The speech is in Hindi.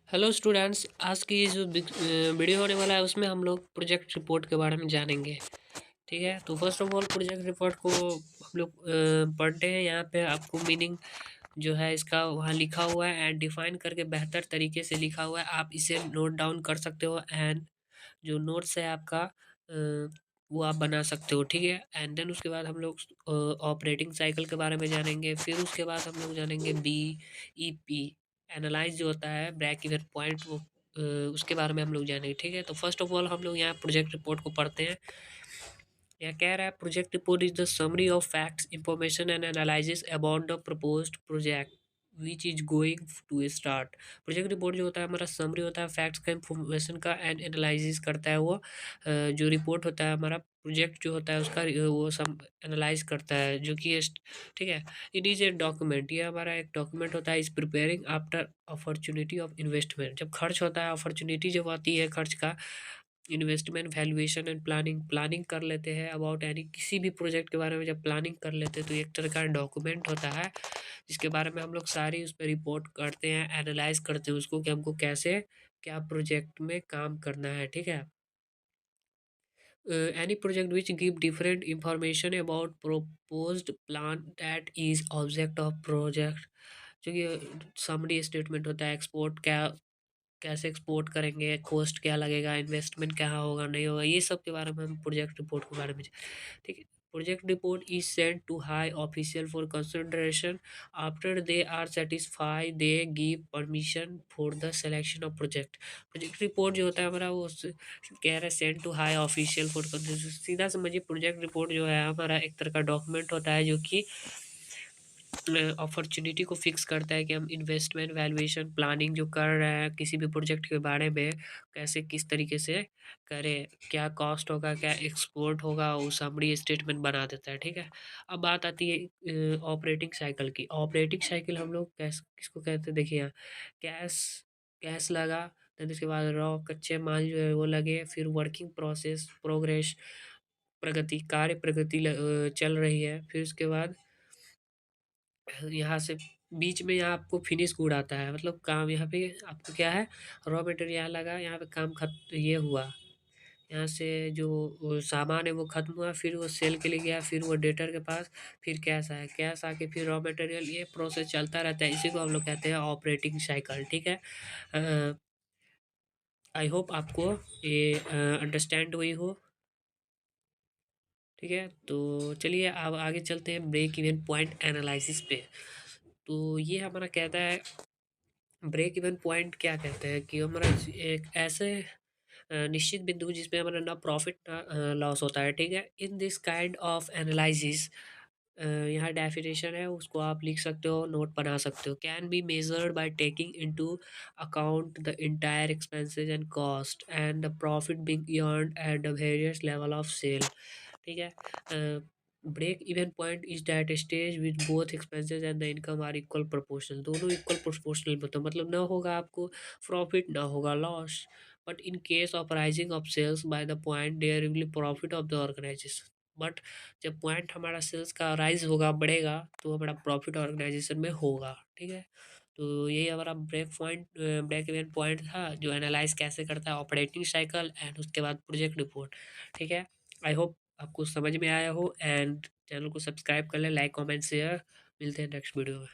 हेलो स्टूडेंट्स, आज की ये जो वीडियो होने वाला है उसमें हम लोग प्रोजेक्ट रिपोर्ट के बारे में जानेंगे। ठीक है, तो first of all project report को हम लोग पढ़ते हैं। यहाँ पे आपको मीनिंग जो है इसका वहाँ लिखा हुआ है एंड डिफाइन करके बेहतर तरीके से लिखा हुआ है। आप इसे नोट डाउन कर सकते हो एंड जो नोट्स है आपका वो आप बना सकते हो। ठीक है, एंड देन उसके बाद हम लोग ऑपरेटिंग साइकिल के बारे में जानेंगे। फिर उसके बाद हम लोग जानेंगे BEP एनालाइज जो होता है, ब्रेक इवन पॉइंट, वो उसके बारे में हम लोग जानेंगे। ठीक है, तो फर्स्ट ऑफ ऑल हम लोग यहाँ प्रोजेक्ट रिपोर्ट को पढ़ते हैं। यह कह रहा है project report is the summary of facts information and analysis about the proposed project which is going to start. Project report जो होता है हमारा समरी होता है, फैक्ट्स का इंफॉर्मेशन का एंड एनालिसिस करता है। वो जो रिपोर्ट होता है हमारा प्रोजेक्ट जो होता है उसका वो सब एनालाइज करता है, जो कि ठीक है। इट इज़ ए डॉक्यूमेंट, ये हमारा एक डॉक्यूमेंट होता है। Is preparing after opportunity of investment, जब खर्च होता है, अपॉर्चुनिटी जब आती है खर्च का, investment valuation and planning, planning कर लेते हैं अबाउट एनी किसी भी प्रोजेक्ट के बारे में। जब प्लानिंग कर लेते हैं तो एक तरह का डॉक्यूमेंट होता है जिसके बारे में हम लोग सारी उस पर रिपोर्ट करते हैं, एनालाइज करते हैं उसको कि हमको कैसे क्या प्रोजेक्ट में काम करना है। ठीक है, any project which give different information about proposed plan that is object of project, जो कि समरी स्टेटमेंट होता है। एक्सपोर्ट क्या, कैसे एक्सपोर्ट करेंगे, कॉस्ट क्या लगेगा, इन्वेस्टमेंट क्या होगा नहीं होगा, ये सब के बारे में हम प्रोजेक्ट रिपोर्ट के बारे में। ठीक है, project report is sent to high official for consideration. After they are satisfy they give permission for the selection of project. Project report जो होता है हमारा वो कह रहा है send to high official for, सीधा समझिए प्रोजेक्ट रिपोर्ट जो है हमारा एक तरह का डॉक्यूमेंट होता है जो कि अपॉर्चुनिटी को फिक्स करता है कि हम इन्वेस्टमेंट वैल्यूएशन प्लानिंग जो कर रहे हैं किसी भी प्रोजेक्ट के बारे में, कैसे किस तरीके से करें, क्या कॉस्ट होगा, क्या एक्सपोर्ट होगा, वो समरी स्टेटमेंट बना देता है। ठीक है, अब बात आती है ऑपरेटिंग साइकिल की। ऑपरेटिंग साइकिल हम लोग किसको कहते हैं, देखिए यहाँ कैश, कैश लगा, देन उसके बाद रॉ कच्चे माल जो है वो लगे, फिर वर्किंग प्रोसेस प्रोग्रेस, प्रगति, कार्य प्रगति चल रही है। फिर उसके बाद यहाँ से बीच में यहाँ आपको फिनिश गुड आता है, मतलब काम यहाँ पे आपको क्या है, रॉ मटेरियल यहाँ लगा, यहाँ पे काम ये हुआ, यहाँ से जो वो सामान है वो खत्म हुआ, फिर वो सेल के लिए गया, फिर वो डेटर के पास, फिर कैश आया, कैश आके फिर रॉ मटेरियल, ये प्रोसेस चलता रहता है। इसी को हम लोग कहते हैं ऑपरेटिंग साइकिल। ठीक है, आई होप आपको ये अंडरस्टैंड हुई हो। ठीक है, तो चलिए अब आगे चलते हैं ब्रेक इवन पॉइंट एनालिसिस पे। तो ये हमारा कहता है, ब्रेक इवन पॉइंट क्या कहते हैं कि हमारा एक ऐसे निश्चित बिंदु जिसपे हमारा ना प्रॉफिट ना लॉस होता है। ठीक है, in this kind of analysis, यहाँ डेफिनेशन है उसको आप लिख सकते हो, नोट बना सकते हो। Can be measured by taking into account the entire expenses and cost and the profit being earned at the various level of sale. ठीक है, break even point is that stage which both expenses and the income are equal proportional, दोनों इक्वल प्रोपोर्शनल में, तो मतलब ना होगा आपको प्रॉफिट ना होगा loss, but in case of rising of sales by the point there will profit of the organisation. But जब पॉइंट हमारा सेल्स का राइज होगा, बढ़ेगा, तो हमारा प्रॉफिट ऑर्गेनाइजेशन में होगा। ठीक है, तो यही हमारा ब्रेक इवन पॉइंट था जो एनालाइज कैसे करता है ऑपरेटिंग साइकिल एंड उसके बाद प्रोजेक्ट रिपोर्ट। ठीक है, आई होप आपको समझ में आया हो एंड चैनल को सब्सक्राइब कर लें, लाइक कमेंट शेयर। मिलते हैं नेक्स्ट वीडियो में।